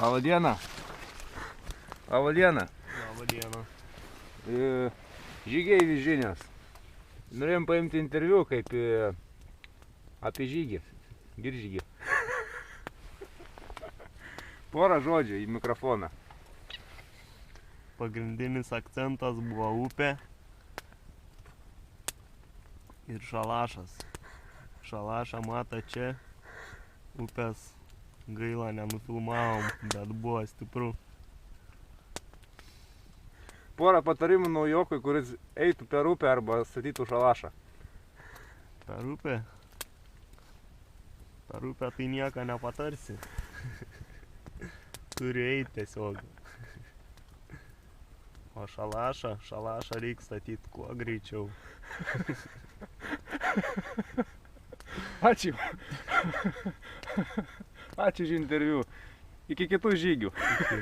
Labą dieną. Labą dieną. Labą dieną. Žygiai žinios. Norėjom paimti interviu kaip apie žygį. Giržygį. Porą žodžių į mikrofoną. Pagrindinis akcentas buvo upė ir šalašas. Šalašą mato čia. Upės gaila nenufilmavom, bet buvo stipru. Porą patarimų naujokui, kuris eitų per upę arba statytų šalašą. Per upę? Per upę tai nieko nepatarsi. Turi eiti tiesiog. O šalašą reikia statyti kuo greičiau. Ačiū. Ačiū už interviu. Iki kitų žygių. Iki.